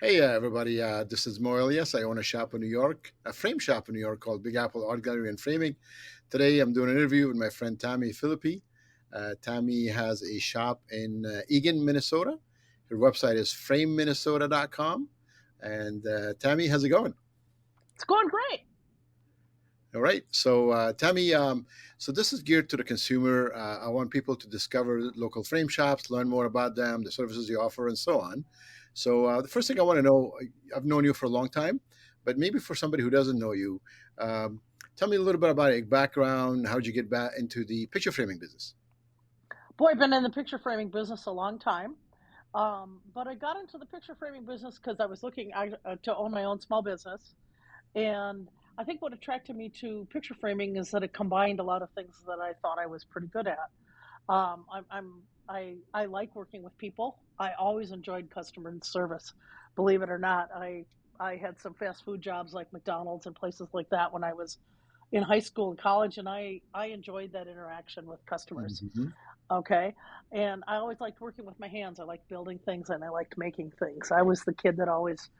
Hey, everybody. This is Elyas. I own a shop in New York, a frame shop in New York called Big Apple Art Gallery and Framing. Today, I'm doing an interview with my friend Tami Phillippi. Tami has a shop in Eagan, Minnesota. Her website is frameminnesota.com. And Tami, how's it going? It's going great. All right. So, Tami, so this is geared to the consumer. I want people to discover local frame shops, learn more about them, the services they offer, and so on. So, the first thing I want to know, I've known you for a long time, but maybe for somebody who doesn't know you, tell me a little bit about your background. How did you get back into the picture framing business? Boy, I've been in the picture framing business a long time. But I got into the picture framing business because I was looking to own my own small business. And I think what attracted me to picture framing is that it combined a lot of things that I thought I was pretty good at. I like working with people. I always enjoyed customer service. Believe it or not, I had some fast food jobs like McDonald's and places like that when I was in high school and college, and I enjoyed that interaction with customers. Hmm. Okay. And I always liked working with my hands. I liked building things and I liked making things. I was the kid that always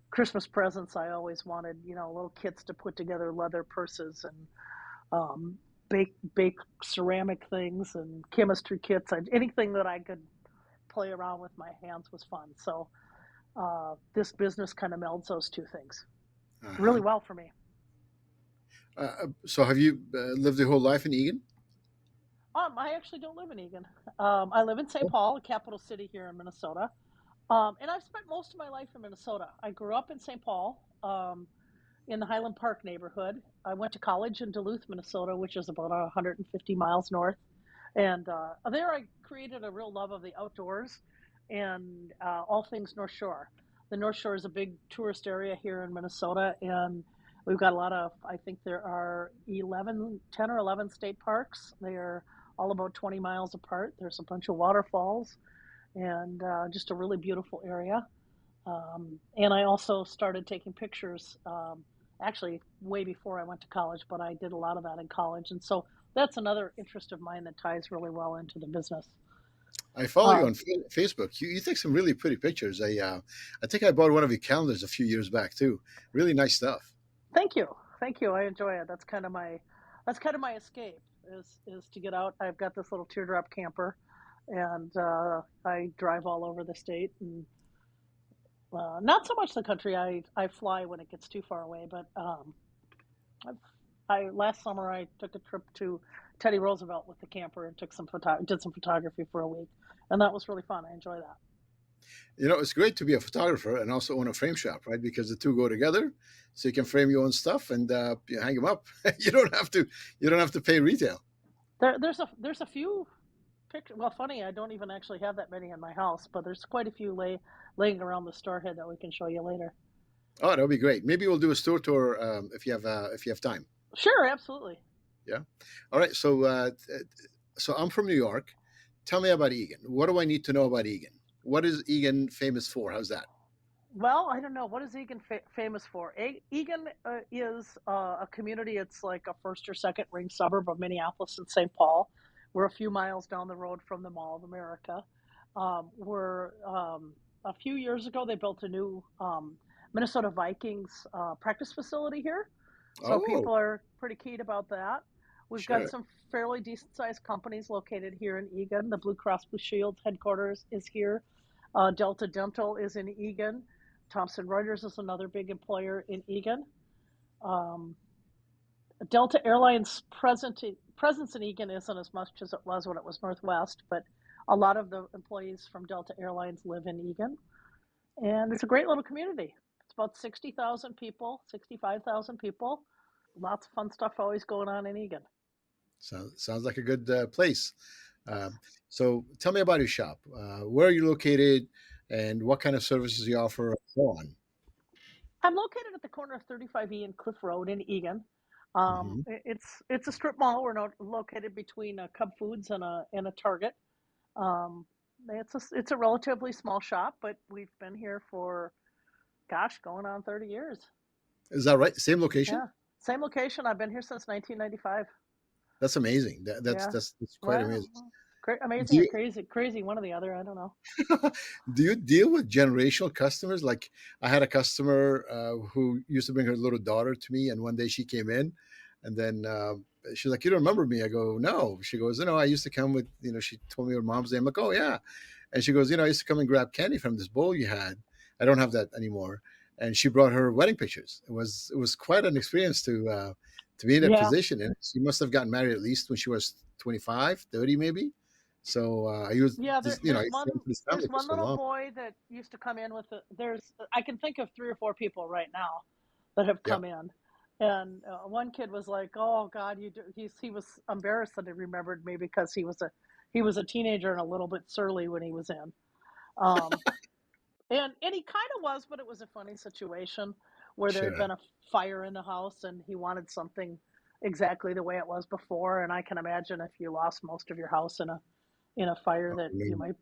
Christmas presents, I always wanted, little kits to put together leather purses and bake ceramic things and chemistry kits. Anything that I could play around with my hands was fun. So this business kind of melds those two things really Uh-huh. well for me. So, have you lived your whole life in Eagan? I actually don't live in Egan. I live in St. Paul, the capital city here in Minnesota. And I've spent most of my life in Minnesota. I grew up in St. Paul, in the Highland Park neighborhood. I went to college in Duluth, Minnesota, which is about 150 miles north. And there I created a real love of the outdoors and all things North Shore. The North Shore is a big tourist area here in Minnesota, and we've got a lot of, I think there are 10 or 11 state parks. They are all about 20 miles apart. There's a bunch of waterfalls and just a really beautiful area. And I also started taking pictures actually way before I went to college, but I did a lot of that in college. And so that's another interest of mine that ties really well into the business. I follow you Uh, on Facebook. You take some really pretty pictures. I think I bought one of your calendars a few years back too. Really nice stuff. Thank you. Thank you. I enjoy it. That's kind of my escape is to get out. I've got this little teardrop camper and I drive all over the state and not so much the country. I fly when it gets too far away, but I've, I last summer I took a trip to Teddy Roosevelt with the camper and did some photography for a week, and that was really fun. I enjoy that. It's great to be a photographer and also own a frame shop, right? Because the two go together. So you can frame your own stuff and you hang them up. You don't have to pay retail. There's a few pictures. Well, funny, I don't even actually have that many in my house, but there's quite a few laying around the store here that we can show you later. Oh, that'll be great. Maybe we'll do a store tour if you have time. Sure, absolutely. Yeah. All right. So I'm from New York. Tell me about Egan. What do I need to know about Egan? What is Egan famous for? How's that? Well, I don't know. What is Egan famous for? Egan is a community. It's like a first or second ring suburb of Minneapolis and St. Paul. We're a few miles down the road from the Mall of America. We're a few years ago they built a new Minnesota Vikings practice facility here, so Oh, people are pretty keen about that. We've got sure. some fairly decent sized companies located here in Egan. The Blue Cross Blue Shield headquarters is here. Delta Dental is in Egan. Thomson Reuters is another big employer in Egan. Um, Delta Airlines presence in Egan isn't as much as it was when it was Northwest, but a lot of the employees from Delta Airlines live in Egan, and it's a great little community. It's about 60,000 people, 65,000 people. Lots of fun stuff always going on in Egan. Sounds like a good place. So tell me about your shop. Where are you located, and what kind of services you offer, and so on. I'm located at the corner of 35E and Cliff Road in Egan. Hmm. It's a strip mall. We're located between a Cub Foods and a Target. Um, it's a relatively small shop, but we've been here for gosh, going on 30 years. Is that right? Same location? Yeah, same location. I've been here since 1995. That's amazing. Yeah. That's quite Well, amazing. Amazing Do or you crazy, one or the other. I don't know. do you deal with generational customers? Like I had a customer who used to bring her little daughter to me, and one day she came in, and then she's like, "You don't remember me?" I go, "No." She goes, "No, I used to come with." She told me her mom's name. I'm like, "Oh yeah," and she goes, "I used to come and grab candy from this bowl you had. I don't have that anymore." And she brought her wedding pictures. It was quite an experience to be in that Yeah, position, and she must have gotten married at least when she was 25, 30 maybe. So I was yeah. this, I There's was one friends with this family there's for one so little long. boy that used to come in with there's I can think of three or four people right now that have Yep, come in, and one kid was like, "Oh God, he was embarrassed that he remembered me because he was a teenager and a little bit surly when he was in." Um, and he kind of was, but it was a funny situation where there had sure. been a fire in the house and he wanted something exactly the way it was before. And I can imagine if you lost most of your house in a fire Oh, that you no.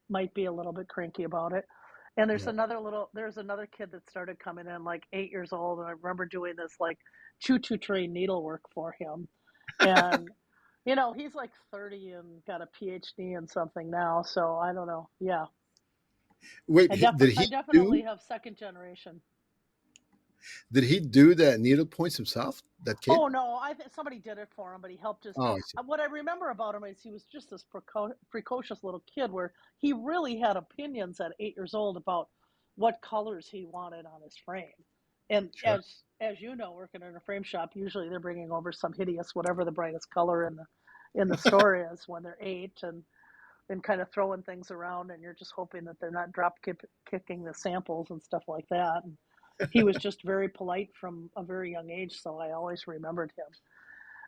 might be a little bit cranky about it. And Yeah. there's another kid that started coming in like 8 years old, and I remember doing this like choo-choo train needlework for him. And he's like 30 and got a PhD in something now, so I don't know. Yeah, Wait, did I he definitely do have second generation. did he do the needle points himself? That kid? Oh no, I think somebody did it for him, but he helped his. Oh, I see. What I remember about him is he was just this precocious little kid, where he really had opinions at 8 years old about what colors he wanted on his frame. And Sure. as you know, working in a frame shop, usually they're bringing over some hideous, whatever the brightest color in the store is when they're 8, and kind of throwing things around, and you're just hoping that they're not kicking the samples and stuff like that. And he was just very polite from a very young age, so I always remembered him.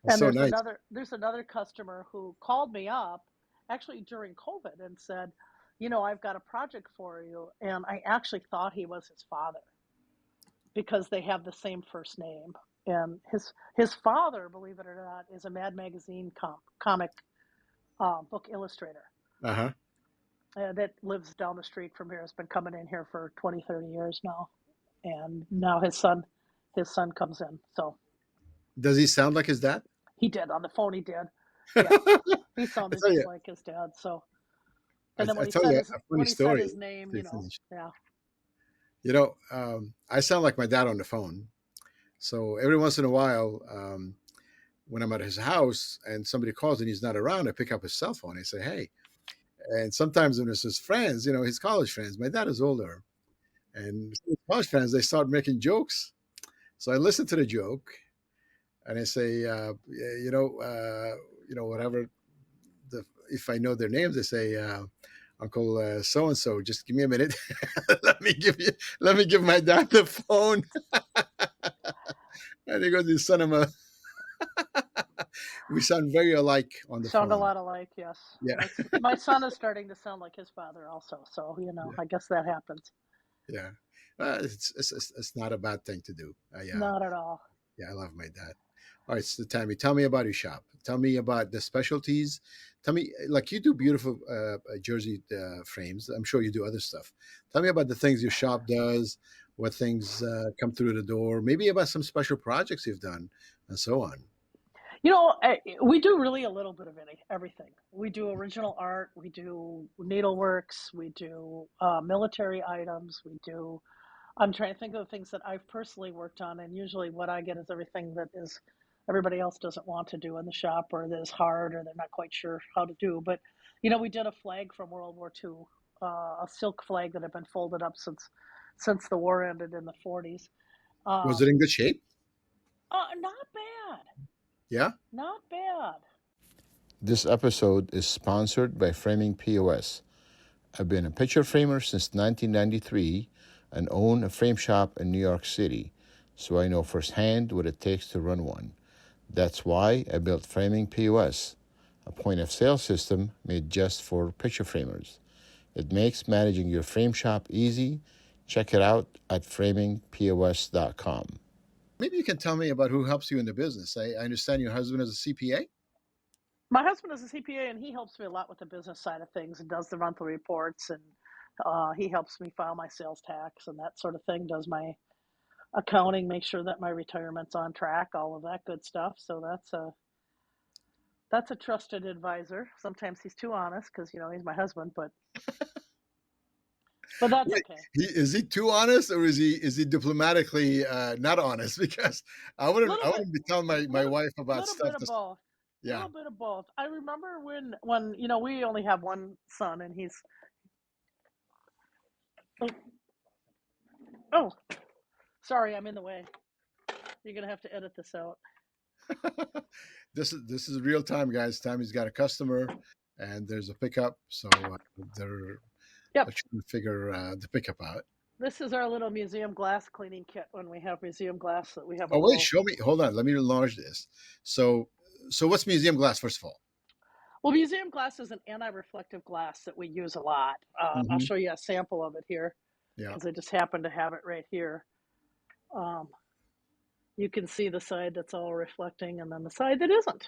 That's And so nice. there's another customer who called me up actually during COVID and said, I've got a project for you. And I actually thought he was his father because they have the same first name. And his father, believe it or not, is a Mad Magazine comic book illustrator Uh-huh. that lives down the street from here. Has been coming in here for 20, 30 years now. And now his son comes in. So Does he sound like his dad? he did on the phone. He did. Yeah, I he sounded tell just you, like his dad. So, I, and then I tell you a funny when he said story. his name, To finish. yeah. I sound like my dad on the phone. So every once in a while, when I'm at his house and somebody calls and he's not around, I pick up his cell phone. I say, "Hey." And sometimes when it's his friends, his college friends. My dad is older, and his college friends, they start making jokes. So I listen to the joke, and I say, yeah, whatever. If I know their names, I say, Uncle so and so. Just give me a minute. Let me give my dad the phone. And he goes, "You son of a." We sound very alike on the Sound a phone. lot alike, yes. Yeah, My son is starting to sound like his father also. So, yeah, I guess that happens. yeah. It's not a bad thing to do. Not at all. Yeah, I love my dad. All right, so Tammy, tell me about your shop. Tell me about the specialties. Tell me, like you do beautiful jersey frames. I'm sure you do other stuff. Tell me about the things your shop does, what things come through the door, maybe about some special projects you've done, and so on. We do really a little bit of everything. We do original art, we do needleworks, we do military items, we do. I'm trying to think of the things that I've personally worked on, and usually what I get is everything that is everybody else doesn't want to do in the shop, or that is hard, or they're not quite sure how to do. But we did a flag from World War II, a silk flag that had been folded up since the war ended in the 40s. Was it Um, in good shape? Not bad, Yeah. not bad. This episode is sponsored by Framing POS. I've been a picture framer since 1993 and own a frame shop in New York City, so I know firsthand what it takes to run one. That's why I built Framing POS, a point of sale system made just for picture framers. It makes managing your frame shop easy. Check it out at framingpos.com. Maybe you can tell me about who helps you in the business. I understand your husband is a CPA. My husband is a CPA, and he helps me a lot with the business side of things and does the monthly reports, and he helps me file my sales tax and that sort of thing. Does my accounting, make sure that my retirement's on track, all of that good stuff. So That's a trusted advisor. Sometimes he's too honest because he's my husband, but that's Wait, okay. is he too honest, or is he diplomatically not honest? Because Little I bit, wouldn't be telling my little, wife about little bit stuff of that's both. yeah. Little bit of both. I remember when we only have one son, and he's oh, oh sorry, I'm in the way. You're gonna have to edit this out. This is real time, guys. Tammy's got a customer, and there's a pickup, so they're Yep. they're trying to figure the pickup out. This is our little museum glass cleaning kit when we have museum glass that we have a Oh wait, little. show me. Hold on, let me enlarge this. So, what's museum glass first of all? Well, museum glass is an anti-reflective glass that we use a lot. I'll Hmm. show you a sample of it here Yeah. because I just happen to have it right here. Um, you can see the side that's all reflecting and then the side that isn't.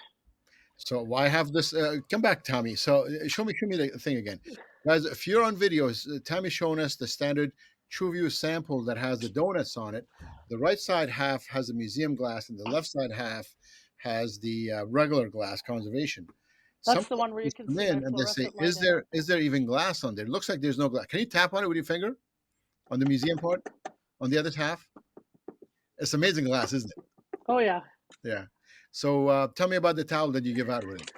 So why have this? Come back, Tommy. So show me the thing again, guys. If you're on videos, Tommy's showing us the standard TrueView sample that has the donuts on it. The right side half has the museum glass, and the left side half has the regular glass conservation. Some That's the one where you customers can come see my in and they say, fluorescent light "Is in it. there even glass on there?" It looks like there's no glass. Can you tap on it with your finger on the museum part on the other half? It's amazing glass, isn't it? Oh yeah. Yeah. So tell me about the towel that you give out with it.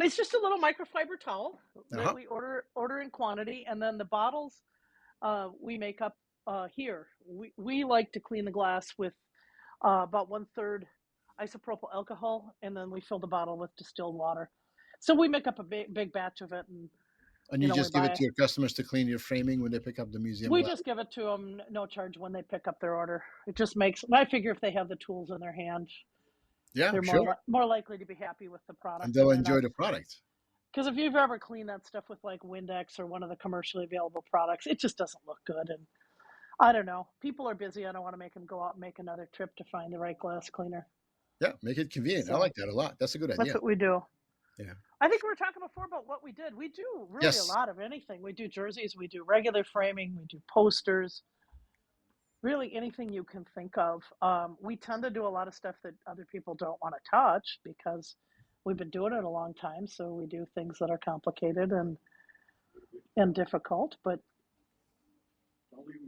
It's just a little microfiber towel Uh that huh. we order in quantity, and then the bottles we make up here. We like to clean the glass with about 1/3 isopropyl alcohol, and then we fill the bottle with distilled water. So we make up a big batch of it, and And you we just give it buy. to your customers to clean your framing when they pick up the museum We glass. just give it to them, no charge when they pick up their order. It just makes. I figure if they have the tools in their hand, Yeah, they're sure. more likely to be happy with the And product, they'll and they're enjoy not. the product. Because if you've ever cleaned that stuff with like Windex or one of the commercially available products, it just doesn't look good. And I don't know. People are busy. I don't want to make them go out and make another trip to find the right glass cleaner. Yeah, make it convenient. I So like that a lot. That's a good that's idea. what we do. Yeah. I think we were talking before about what we did. We do really a Yes. lot of anything. We do jerseys, we do regular framing, we do posters, really anything you can think of. We tend to do a lot of stuff that other people don't want to touch because we've been doing it a long time. So we do things that are complicated and difficult, but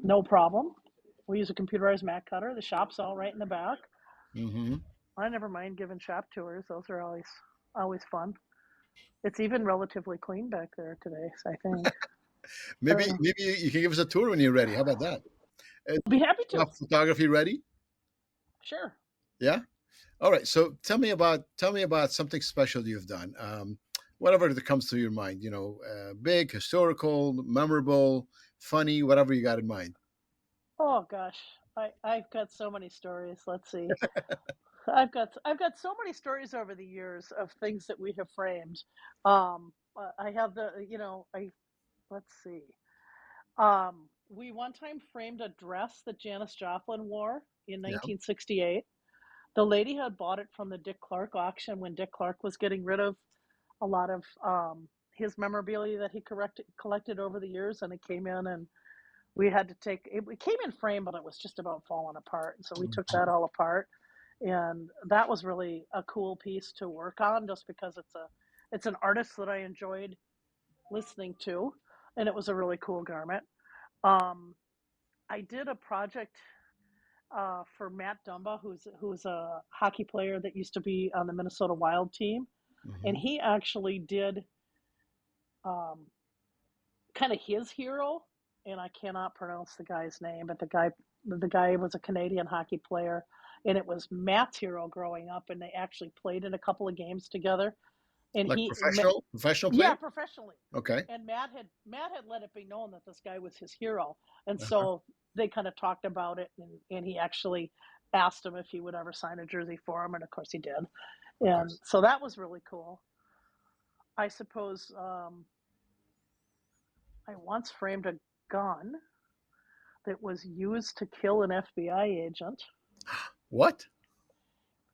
no problem. We use a computerized mat cutter. The shop's all right in the back. Hmm. I never mind giving shop tours. Those are always fun. It's even relatively clean back there today, I think. I don't Maybe know. maybe you can give us a tour when you're ready. How about that? Is I'll be happy to. photography ready? Sure. Yeah. All right. So tell me about something special you've done. Whatever that comes to your mind. Big, historical, memorable, funny, whatever you got in mind. Oh gosh, I've got so many stories. Let's see. I've got so many stories over the years of things that we have framed. I have the I let's see. We one time framed a dress that Janis Joplin wore in Yeah. 1968. The lady had bought it from the Dick Clark auction when Dick Clark was getting rid of a lot of his memorabilia that he collected over the years, and it came in, and we had to take it. It came in frame, but it was just about falling apart, and so we took that all apart, and that was really a cool piece to work on, just because it's an artist that I enjoyed listening to, and it was a really cool garment. Um, I did a project for Matt Dumba, who's a hockey player that used to be on the Minnesota Wild team, and Hmm. he actually did um, kind of his hero, and I cannot pronounce the guy's name, but the guy was a Canadian hockey player, and it was Matt's hero growing up, and they actually played in a couple of games together, and Like he professional yeah, player. professionally. Okay. And Matt had let it be known that this guy was his hero, and Uh-huh. so they kind of talked about it, and he actually asked him if he would ever sign a jersey for him, and of course he did, Of and course. so that was really cool. I suppose I once framed a gun that was used to kill an FBI agent. What?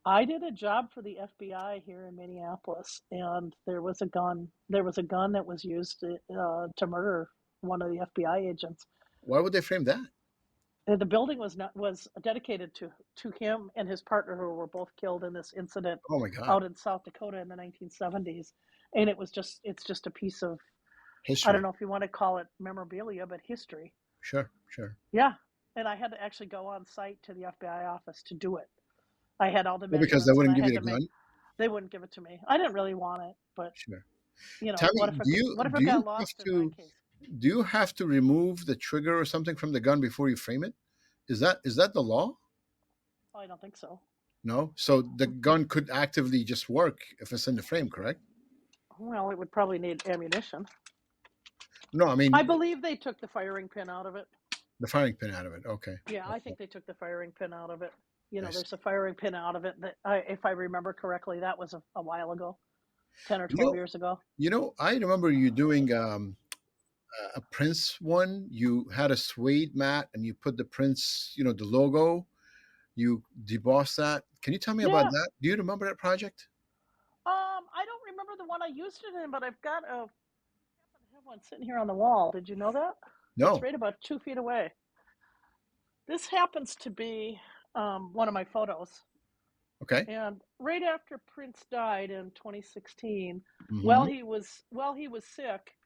I did a job for the FBI here in Minneapolis, and there was a gun. There was a gun that was used to murder one of the FBI agents. Why would they frame that? The building was dedicated to him and his partner, who were both killed in this incident Oh my God. out in South Dakota in the 1970s. And it's just a piece of, I don't History. know if you want to call it memorabilia, but history. Sure, sure. Yeah. And I had to actually go on site to the FBI office to do it. I had all the Well, because they measurements and wouldn't I give had you to the make, gun. they wouldn't give it to me. I didn't really want it, but Sure. what Tammy, if do you what if do it got you have lost in my to case? do you have to remove the trigger or something from the gun before you frame it? Is that the law? Oh, I don't think so. No. So the gun could actively just work if it's in the frame, correct? Well, it would probably need ammunition. No, I I mean believe they took the firing pin out of it. the firing pin out of it. Okay. Yeah, I Okay. think they took the firing pin out of it. I There's see. a firing pin out of it that, if I remember correctly, that was a while ago, 10 or You 12 know, years ago. I remember you doing a Prince one. You had a suede mat and you put the Prince, the logo. You debossed that. Can you tell me about Yeah. that? Do you remember that project? I don't remember the one I used it in, but I've got I have one sitting here on the wall. Did you know that? It's No. right about 2 feet away. This happens to be one of my photos. Okay. And right after Prince died in 2016, while Mm-hmm. he was sick,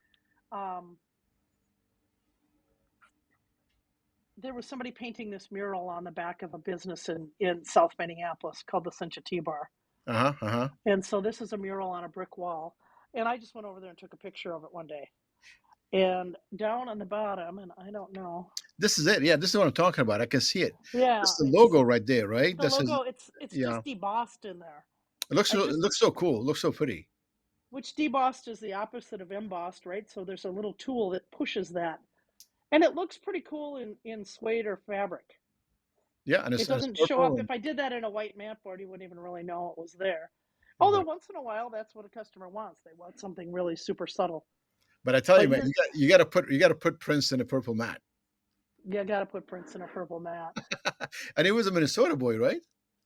um, there was somebody painting this mural on the back of a business in South Minneapolis called the Cincha Tea Bar. Uh-huh. Uh-huh. And so this is a mural on a brick wall. And I just went over there and took a picture of it one day. And down on the bottom, and I don't know. This is it. Yeah, this is what I'm talking about. I can see it. This Yeah, is the it's logo right there, right? the This is logo. It's yeah. just debossed in there. It looks I so it just looks so cool. It looks so pretty. Which debossed is the opposite of embossed, right? So there's a little tool that pushes that, and it looks pretty cool in suede or fabric. Yeah, and It it's doesn't show purple up. and If I did that in a white mat board, you wouldn't even really know it was there. Although right. once in a while, that's what a customer wants. They want something really super subtle. But I tell you, But man, here, you got to put Prince in a purple mat. you got to put Prince in a purple mat. And he was a Minnesota boy, right?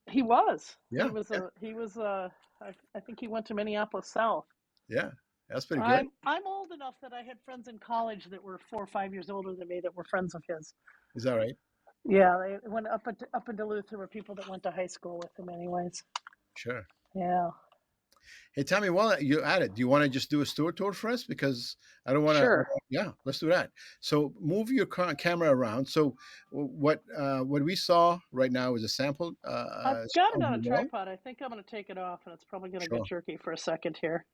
He was. He Yeah, was yeah, a. He was a. I think he went to Minneapolis South. yeah. That's pretty good. I'm old enough that I had friends in college that were 4 or 5 years older than me that were friends of his. Is that right? Yeah, they went up in Duluth. There were people that went to high school with him, anyways. Sure. Yeah, Hey, tell me while you're at it, do you want to just do a store tour for us? Because I don't want to. sure. Yeah, let's do that. So move your camera around. So what we saw right now is a sample. I've got Sample it on a wall. tripod. I think I'm going to take it off, and it's probably going to get Sure. jerky for a second here.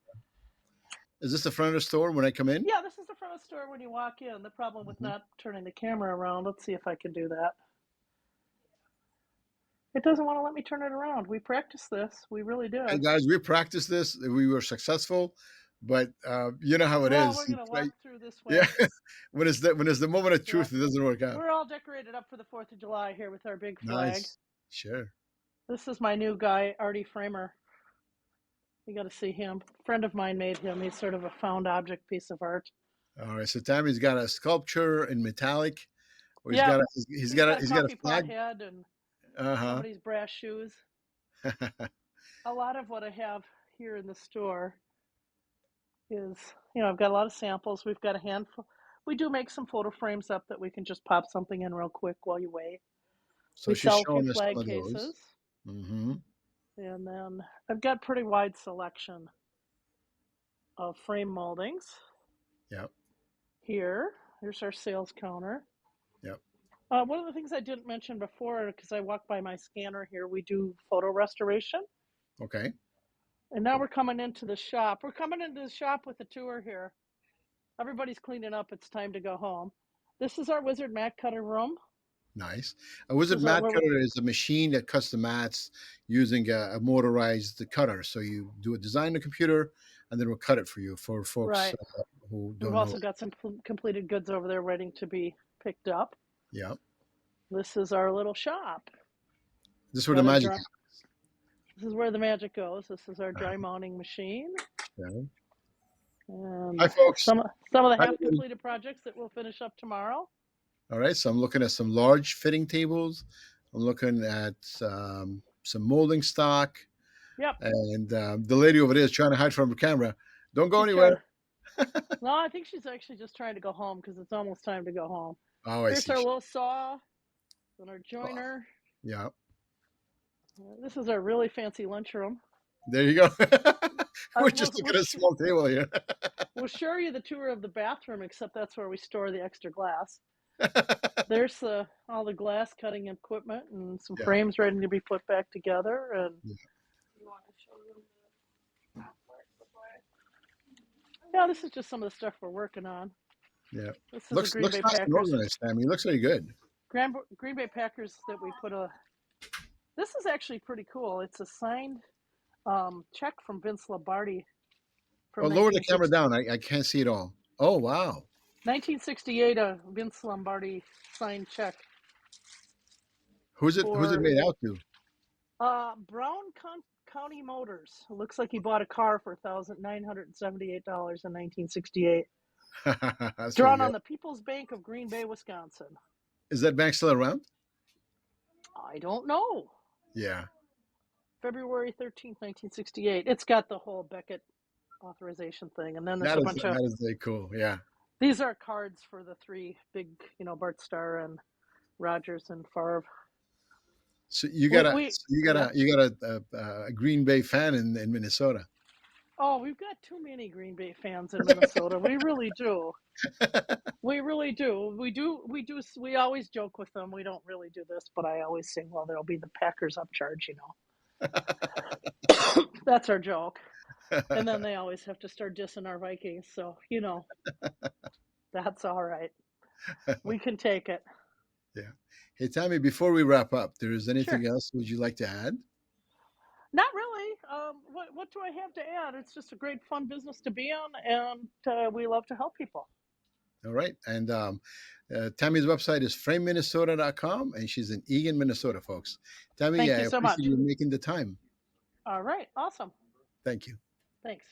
Is this the front of the store when I come in? Yeah, this is the front of the store when you walk in. The problem with Mhm. not turning the camera around, let's see if I can do that. It doesn't want to let me turn it around. We practiced this. We really Hey did. guys, we practiced this. We were successful, but you know how it Well, is. we're going to walk through this Yeah, way. when it's the moment of Yeah. truth, it doesn't work out. We're all decorated up for the 4th of July here with our big flag. Nice, sure. This is my new guy, Artie Framer. You got to see him. A friend of mine made him. He's sort of a found object piece of art. All right, so Tammy's got a sculpture in metallic, or he's Yep. got a he's He's got a got a he's got a coffee pot flag. head and Uh somebody's brass shoes. huh. A lot of what I have here in the store is, I've got a lot of samples. We've got a handful. We do make some photo frames up that we can just pop something in real quick while you wait. So We she's sell a few showing us some flag of those. cases. Mm-hmm. And then I've got pretty wide selection of frame moldings. Yep. Here's our sales counter. Yep. One of the things I didn't mention before, because I walked by my scanner here, we do photo restoration. Okay. And now we're coming into the shop. We're coming into the shop with a tour here. Everybody's cleaning up. It's time to go home. This is our Wizard mat cutter room. Nice. A This wizard is mat where we, cutter is a machine that cuts the mats using a motorized cutter. So you do a design on the computer, and then we'll cut it for you for folks right. who We've don't know. also got some completed goods over there waiting to be picked up. Yeah. This is our little shop. This is where the Got a magic dry, This is where the magic goes. This is our happens. dry mounting machine. Yeah. And Hi, folks. some of the Hi, half everybody. completed projects that we'll finish up tomorrow. All right. So I'm looking at some large fitting tables. I'm looking at some molding stock. Yep. And the lady over there is trying to hide from the camera. Don't go She's anywhere. No, I think she's actually just trying to go home because it's almost time to go home. Oh, I Here's see. our little saw. and our Oh, joiner. yeah. This is our really fancy lunchroom. There you go. We're We'll, just we'll, looking at a small table here. we'll show you the tour of the bathroom, except that's where we store the extra glass. There's all the glass cutting equipment and some Yeah. frames ready to be put back together. And Yeah. you want to show them yeah, this is just some of the stuff we're working on. Yeah. This is the Looks Green Bay nice and Packers. organized, Tammy. Looks very good. Green Bay Packers that we put a. This is actually pretty cool. It's a signed check from Vince Lombardi Oh, from lower the 1960, camera down. I can't see it all. Oh, wow. 1968. A Vince Lombardi signed check Who's it for made out to? Brown County Motors. It looks like he bought a car for $1,978 in 1968. That's pretty Drawn good. on the People's Bank of Green Bay, Wisconsin. Is that bank still around? I don't know. Yeah. February 13th, 1968. It's got the whole Beckett authorization thing. And then there's That a is bunch of, that is very cool. Yeah. these are cards for the three big, Bart Starr and Rogers and Favre. So you got Yeah. a Green Bay fan in Minnesota. Oh, we've got too many Green Bay fans in Minnesota. We really do. We really do. We always joke with them. We don't really do this, but I always say, well, there'll be the Packers upcharge, That's our joke. And then they always have to start dissing our Vikings. So, that's all right. We can take it. Yeah. Hey, Tammy, before we wrap up, there's Sure. anything else would you like to add? Not really. What do I have to add? It's just a great, fun business to be on, and we love to help people. All right. And Tammy's website is frameminnesota.com, and she's in Eagan, Minnesota, folks. Tammy, Thank I you so appreciate much. you making the time. All right. Awesome. Thank you. Thanks.